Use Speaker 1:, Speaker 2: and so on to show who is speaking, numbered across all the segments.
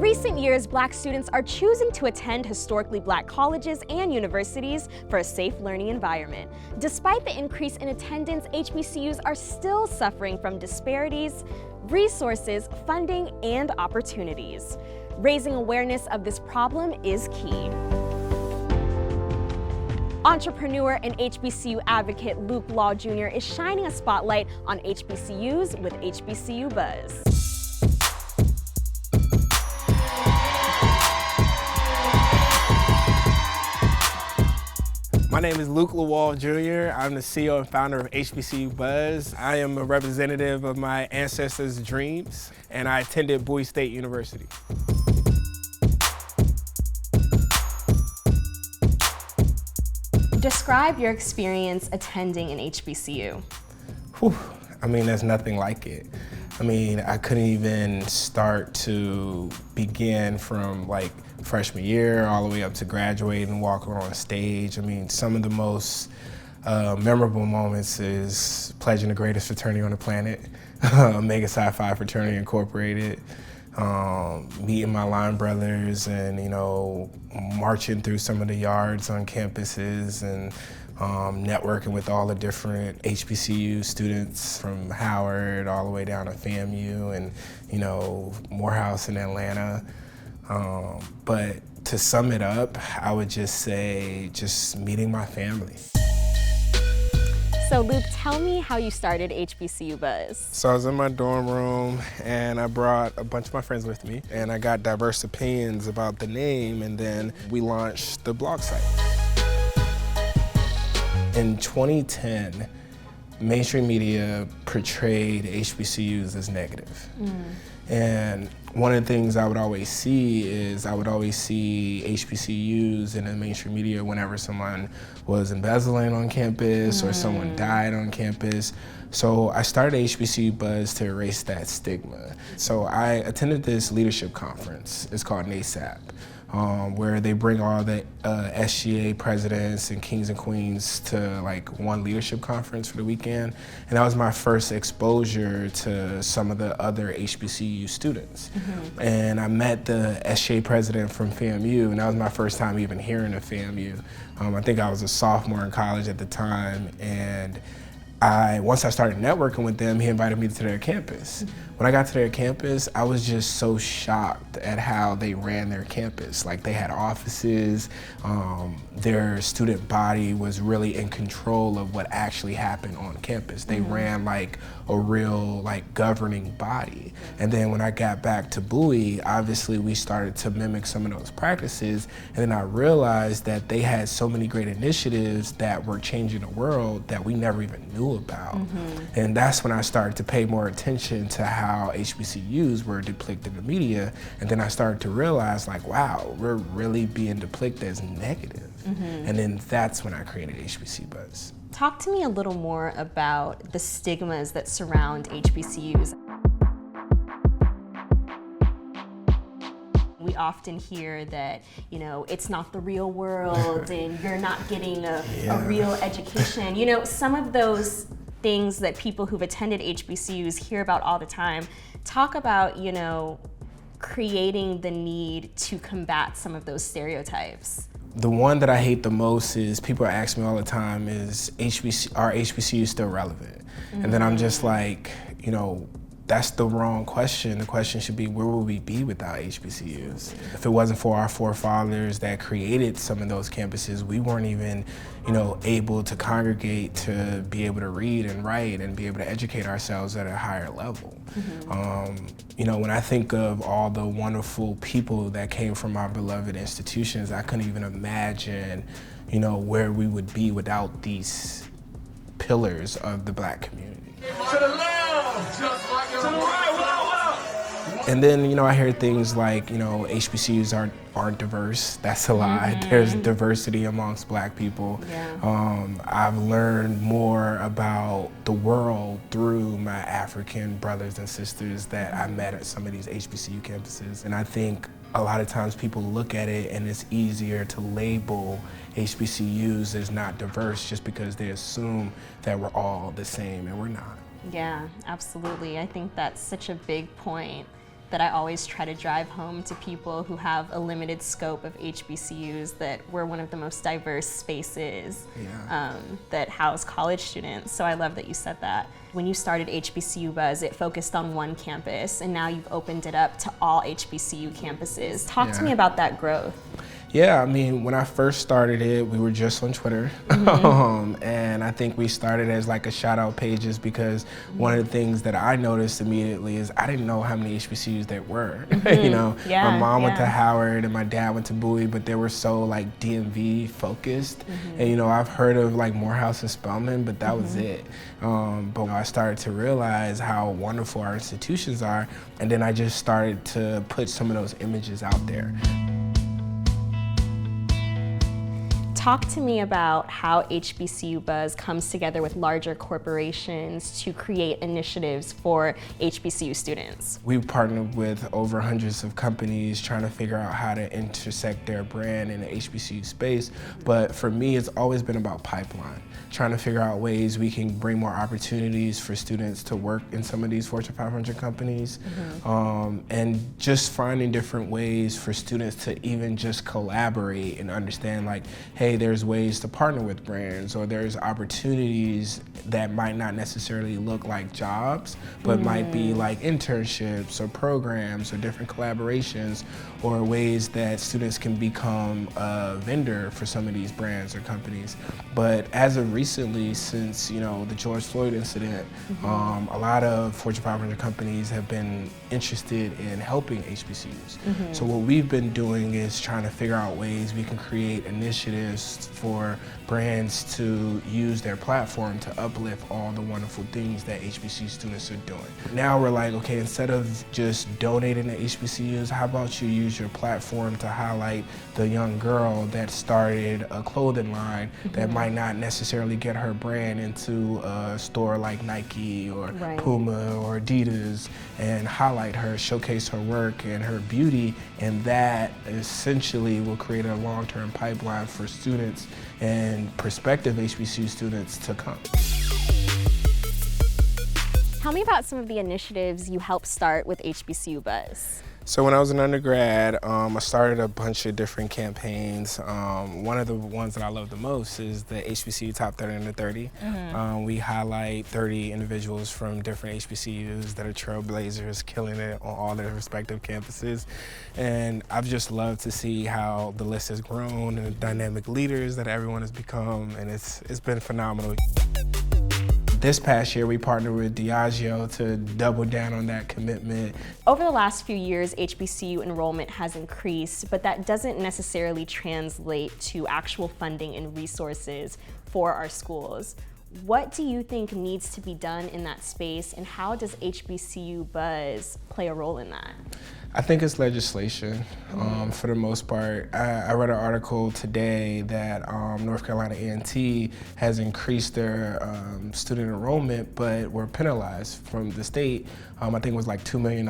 Speaker 1: recent years, Black students are choosing to attend historically Black colleges and universities for a safe learning environment. Despite the increase in attendance, HBCUs are still suffering from disparities, resources, funding, and opportunities. Raising awareness of this problem is key. Entrepreneur and HBCU advocate Luke Law Jr. is shining a spotlight on HBCUs with HBCU Buzz.
Speaker 2: My name is Luke Law Jr. I'm the CEO and founder of HBCU Buzz. I am a representative of my ancestors' dreams, and I attended Bowie State University.
Speaker 1: Describe your experience attending an HBCU.
Speaker 2: Whew. I mean, there's nothing like it. I mean, I couldn't even start to begin from like freshman year all the way up to graduating and walking on stage. I mean, some of the most memorable moments is pledging the greatest fraternity on the planet, Omega Psi Phi Fraternity Incorporated, meeting my line brothers and, you know, marching through some of the yards on campuses and networking with all the different HBCU students from Howard all the way down to FAMU and, you know, Morehouse in Atlanta. But to sum it up, I would just say just meeting my family.
Speaker 1: So Luke, tell me how you started HBCU Buzz.
Speaker 2: So I was in my dorm room and I brought a bunch of my friends with me and I got diverse opinions about the name, and then we launched the blog site. In 2010, mainstream media portrayed HBCUs as negative. And one of the things I would always see is HBCUs in the mainstream media whenever someone was embezzling on campus or someone died on campus. So I started HBCU Buzz to erase that stigma. So I attended this leadership conference. It's called NASAP. Where they bring all the SGA presidents and kings and queens to like one leadership conference for the weekend. And that was my first exposure to some of the other HBCU students. And I met the SGA president from FAMU, and that was my first time even hearing of FAMU. I think I was a sophomore in college at the time, and once I started networking with them, he invited me to their campus. When I got to their campus, I was just so shocked at how they ran their campus. Like, they had offices, their student body was really in control of what actually happened on campus. They ran like a real like governing body. And then when I got back to Bowie, obviously we started to mimic some of those practices, and then I realized that they had so many great initiatives that were changing the world that we never even knew about. And that's when I started to pay more attention to how HBCUs were depicted in the media, and then I started to realize, like, wow, we're really being depicted as negative. And then that's when I created HBCU Buzz.
Speaker 1: Talk to me a little more about the stigmas that surround HBCUs. We often hear that, you know, it's not the real world and you're not getting a real education. You know, some of those things that people who've attended HBCUs hear about all the time. Talk about, you know, creating the need to combat some of those stereotypes.
Speaker 2: The one that I hate the most is people ask me all the time is, are HBCUs still relevant? And then I'm just like, you know, that's the wrong question. The question should be, where would we be without HBCUs? If it wasn't for our forefathers that created some of those campuses, we weren't even, you know, able to congregate to be able to read and write and be able to educate ourselves at a higher level. You know, when I think of all the wonderful people that came from our beloved institutions, I couldn't even imagine, you know, where we would be without these pillars of the Black community.
Speaker 3: To the left, just like to the right, wow.
Speaker 2: And then, you know, I hear things like, you know, HBCUs aren't diverse. That's a lie. There's diversity amongst Black people. I've learned more about the world through my African brothers and sisters that I met at some of these HBCU campuses. And I think a lot of times people look at it and it's easier to label HBCUs as not diverse just because they assume that we're all the same, and we're not.
Speaker 1: Yeah, absolutely. I think that's such a big point that I always try to drive home to people who have a limited scope of HBCUs, that we're one of the most diverse spaces that house college students. So I love that you said that. When you started HBCU Buzz, it focused on one campus, and now you've opened it up to all HBCU campuses. Talk to me about that growth.
Speaker 2: Yeah, I mean, when I first started it, we were just on Twitter. And I think we started as like a shout out pages because one of the things that I noticed immediately is I didn't know how many HBCUs there were. You know, my mom went to Howard and my dad went to Bowie, but they were so like DMV focused. And you know, I've heard of like Morehouse and Spelman, but that was it. But I started to realize how wonderful our institutions are. And then I just started to put some of those images out there.
Speaker 1: Talk to me about how HBCU Buzz comes together with larger corporations to create initiatives for HBCU students.
Speaker 2: We've partnered with over hundreds of companies trying to figure out how to intersect their brand in the HBCU space. But for me, it's always been about pipeline, trying to figure out ways we can bring more opportunities for students to work in some of these Fortune 500 companies, and just finding different ways for students to even just collaborate and understand like, hey, there's ways to partner with brands, or there's opportunities that might not necessarily look like jobs, but might be like internships or programs or different collaborations, or ways that students can become a vendor for some of these brands or companies. But as of recently, since you know the George Floyd incident, a lot of Fortune 500 companies have been interested in helping HBCUs. So what we've been doing is trying to figure out ways we can create initiatives for brands to use their platform to uplift all the wonderful things that HBCU students are doing. Now we're like, okay, instead of just donating to HBCUs, how about you use your platform to highlight the young girl that started a clothing line that might not necessarily get her brand into a store like Nike or Puma or Adidas, and highlight her, showcase her work and her beauty, and that essentially will create a long-term pipeline for students and prospective HBCU students to come.
Speaker 1: Tell me about some of the initiatives you helped start with HBCU Buzz.
Speaker 2: So when I was an undergrad, I started a bunch of different campaigns. One of the ones that I love the most is the HBCU Top 30 Under 30. We highlight 30 individuals from different HBCUs that are trailblazers, killing it on all their respective campuses. And I've just loved to see how the list has grown and the dynamic leaders that everyone has become, and it's been phenomenal. This past year, we partnered with Diageo to double down on that commitment.
Speaker 1: Over the last few years, HBCU enrollment has increased, but that doesn't necessarily translate to actual funding and resources for our schools. What do you think needs to be done in that space, and how does HBCU Buzz play a role in that?
Speaker 2: I think it's legislation, for the most part. I read an article today that North Carolina A&T has increased their student enrollment, but were penalized from the state. I think it was like $2 million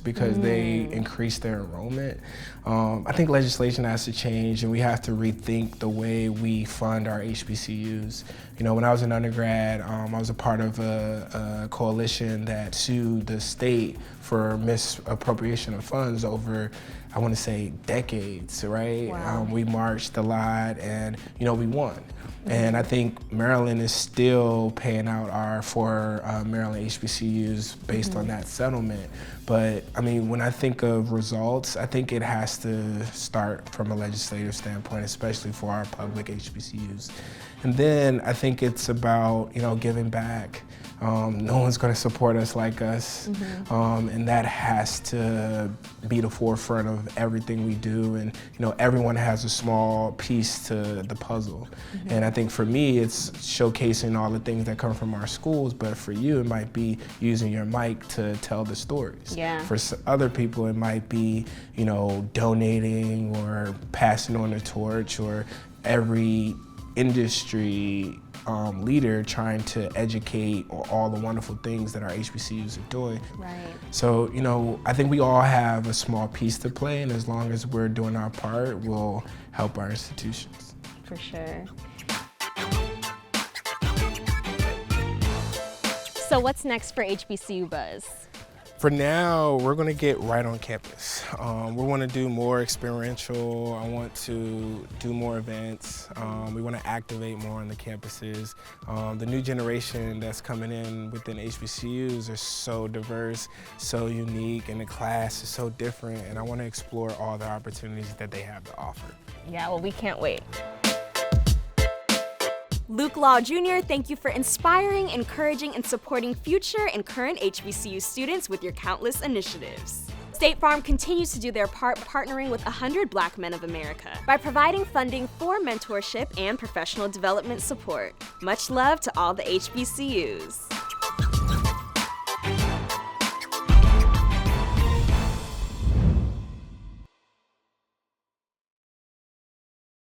Speaker 2: because they increased their enrollment. I think legislation has to change, and we have to rethink the way we fund our HBCUs. You know, when I was an undergrad, I was a part of a coalition that sued the state for misappropriation of funds over, I want to say, decades, right?
Speaker 1: Wow.
Speaker 2: We marched a lot, and you know, we won. And I think Maryland is still paying out for Maryland HBCUs based on that settlement. But I mean, when I think of results, I think it has to start from a legislative standpoint, especially for our public HBCUs. And then I think it's about, you know, giving back. No one's going to support us like us, and that has to be the forefront of everything we do. And you know, everyone has a small piece to the puzzle. And I think for me, it's showcasing all the things that come from our schools. But for you, it might be using your mic to tell the stories.
Speaker 1: Yeah.
Speaker 2: For other people, it might be, you know, donating or passing on the torch, or every industry leader trying to educate all the wonderful things that our HBCUs are doing.
Speaker 1: Right.
Speaker 2: So, you know, I think we all have a small piece to play, and as long as we're doing our part, we'll help our institutions.
Speaker 1: For sure. So what's next for HBCU Buzz?
Speaker 2: For now, we're going to get right on campus. We want to do more experiential. I want to do more events. We want to activate more on the campuses. The new generation that's coming in within HBCUs are so diverse, so unique, and the class is so different, and I want to explore all the opportunities that they have to offer.
Speaker 1: Yeah, well, we can't wait. Luke Law Jr., thank you for inspiring, encouraging, and supporting future and current HBCU students with your countless initiatives. State Farm continues to do their part partnering with 100 Black Men of America by providing funding for mentorship and professional development support. Much love to all the HBCUs.